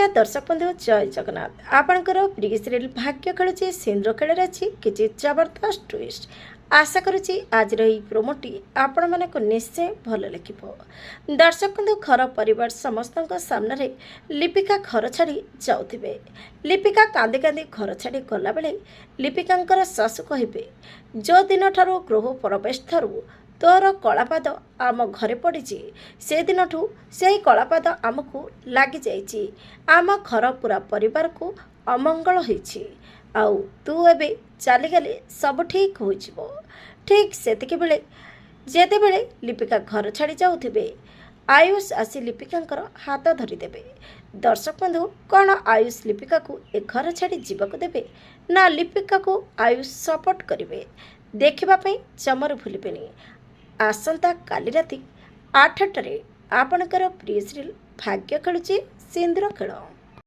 दर्शक बंधु जय जगन्नाथ आपणकर प्रिय सीरियल भाग्य खेलुची सिंद्र खेल अच्छी किसी जबरदस्त ट्विस्ट आशा करुच्ची आज प्रोमोटी आपण मानक निश्चय भल लगे। दर्शक बंधु घर परिवार समस्त सामने लिपिका घर छाड़ी जाऊे। लिपिका कांदी कांदी घर छाड़ी गला बेले लिपिका सासू कहे जो दिन ठारू गृह प्रवेश ठारू तोर कलापाद आम घरे पड़ी से दिन ठू से कलापाद आमको लगी जाइए आम घर पूरा परिवार को अमंगल होइछि आउ तू एबे चलीगले सब ठीक हो ठीक सेतिके बेले जेते बेले लिपिका घर छाड़ी जाउथिबे आयुष आसी लिपिका हाथ धरीदेवे। दर्शक बंधु कौन आयुष लिपिका को ए घर छाड़ी जीवाक देवे ना लिपिका को आयुष सपोर्ट करेंगे देखापी जमर भूलें। आसंता काली राति 8टारे आपणकर प्रिय सीरियल भाग्य खेलुची सिंदूर खेल।